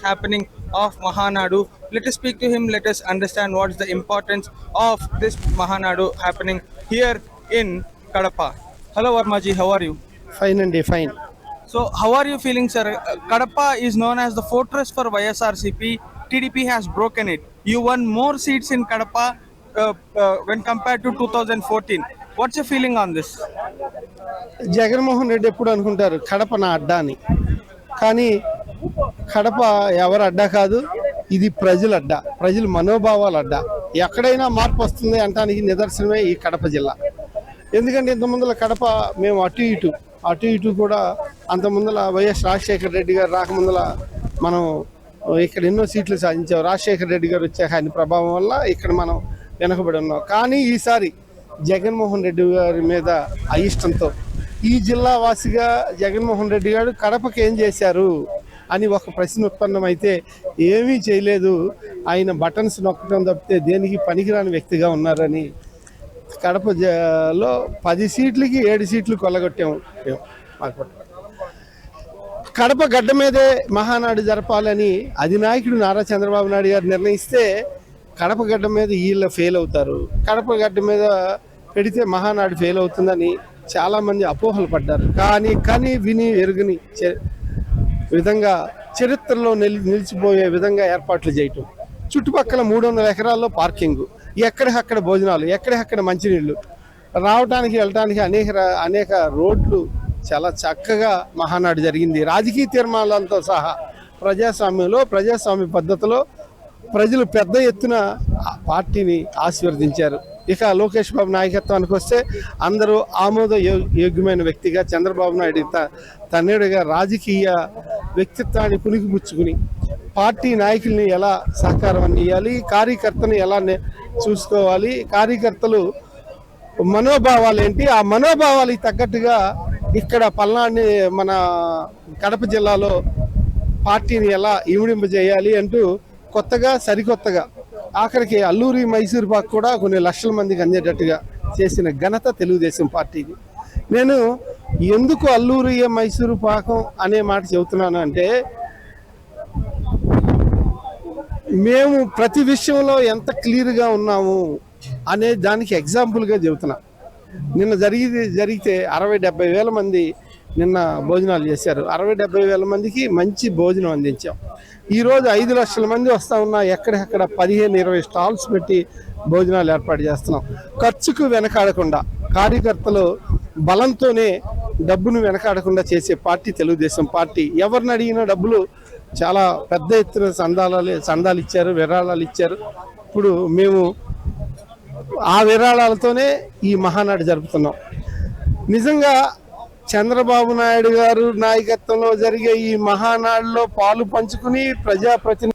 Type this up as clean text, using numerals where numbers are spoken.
happening of Mahanadu. Let us speak to him. Let us understand what is the importance of this Mahanadu happening here in Kadapa. Hello, Varmaji. How are you? Fine and fine. So, how are you feeling, sir? Kadapa is known as the fortress for YSRCP. TDP has broken it. You won more seats in Kadapa when compared to 2014. What's your feeling on this? Jaganmohan Reddy ఎప్పుడు అనుకుంటారు కడప నా అడ్డా అని. కానీ కడప ఎవరు అడ్డా కాదు, ఇది ప్రజల అడ్డా, ప్రజల మనోభావాల అడ్డా. ఎక్కడైనా మార్పు వస్తుంది అంటానికి నిదర్శనమే ఈ కడప జిల్లా. ఎందుకంటే ఇంతకుముందుల కడప మేము అటు ఇటు కూడా అంతకుముందుల వైఎస్ రాజశేఖర రెడ్డి గారు రాకముందుల మనం ఇక్కడ ఎన్నో సీట్లు సాధించాం. రాజశేఖర రెడ్డి గారు వచ్చాక ఆయన ప్రభావం వల్ల ఇక్కడ మనం వెనకబడి ఉన్నాం. కానీ ఈసారి జగన్మోహన్ రెడ్డి గారి మీద అయిష్టంతో ఈ జిల్లా వాసిగా జగన్మోహన్ రెడ్డి గారు కడపకి ఏం చేశారు అని ఒక ప్రశ్న ఉత్పన్నమైతే ఏమీ చేయలేదు, ఆయన బటన్స్ నొక్కడం తప్పితే దేనికి పనికిరాని వ్యక్తిగా ఉన్నారని కడపలో 10 సీట్లకి 7 సీట్లు కొల్లగొట్టాము. కడప గడ్డ మీదే మహానాడు జరపాలని అధినాయకుడు నారా చంద్రబాబు నాయుడు గారు నిర్ణయిస్తే కడప గడ్డ మీద వీళ్ళు ఫెయిల్ అవుతారు, కడప గడ్డ మీద పెడితే మహానాడు ఫెయిల్ అవుతుందని చాలామంది అపోహలు పడ్డారు. కానీ విని ఎరుగని విధంగా చరిత్రలో నిలిచిపోయే విధంగా ఏర్పాట్లు చేయటం, చుట్టుపక్కల 300 ఎకరాల్లో పార్కింగ్, ఎక్కడికక్కడ భోజనాలు, ఎక్కడికక్కడ మంచినీళ్ళు, రావడానికి వెళ్ళటానికి అనేక రోడ్లు, చాలా చక్కగా మహానాడు జరిగింది. రాజకీయ తీర్మానాలతో సహా ప్రజాస్వామ్య పద్ధతిలో ప్రజలు పెద్ద ఎత్తున పార్టీని ఆశీర్వదించారు. ఇక లోకేష్ బాబు నాయకత్వానికి వస్తే అందరూ యోగ్యమైన వ్యక్తిగా చంద్రబాబు నాయుడు తన్నేడుగా రాజకీయ వ్యక్తిత్వాన్ని పుణికిపుచ్చుకుని పార్టీ నాయకుల్ని ఎలా సహకారం అందియాలి, కార్యకర్తను ఎలా చూసుకోవాలి, కార్యకర్తలు మనోభావాలు ఏంటి, ఆ మనోభావాలకు తగ్గట్టుగా ఇక్కడ పల్నాడుని మన కడప జిల్లాలో పార్టీని ఎలా ఇమిడింపజేయాలి అంటూ సరికొత్తగా ఆఖరికి అల్లూరి మైసూర్ పాక్ కూడా కొన్ని లక్షల మందికి అందేటట్టుగా చేసిన ఘనత తెలుగుదేశం పార్టీది. నేను ఎందుకు అల్లూరి మైసూరు పాకం అనే మాట చెబుతున్నాను అంటే, మేము ప్రతి విషయంలో ఎంత క్లియర్గా ఉన్నాము అనే దానికి ఎగ్జాంపుల్గా చెబుతున్నా. నిన్న జరిగితే 60-70 వేల మంది నిన్న భోజనాలు చేశారు. 60-70 వేల మందికి మంచి భోజనం అందించాం. ఈరోజు 5 లక్షల మంది వస్తూ ఉన్నా ఎక్కడెక్కడ 15-20 స్టాల్స్ పెట్టి భోజనాలు ఏర్పాటు చేస్తున్నాం. ఖర్చుకు వెనకాడకుండా కార్యకర్తలు బలంతోనే డబ్బును వెనకాడకుండా చేసే పార్టీ తెలుగుదేశం పార్టీ. ఎవరిని అడిగినా డబ్బులు చాలా పెద్ద ఎత్తున సందాలు ఇచ్చారు, విరాళాలు ఇచ్చారు. ఇప్పుడు మేము ఆ విరాళాలతోనే ఈ మహానాడు జరుపుతున్నాం. నిజంగా చంద్రబాబు నాయుడు గారు నాయకత్వంలో జరిగే ఈ మహానాడులో పాలు పంచుకుని ప్రజాప్రతినిధులు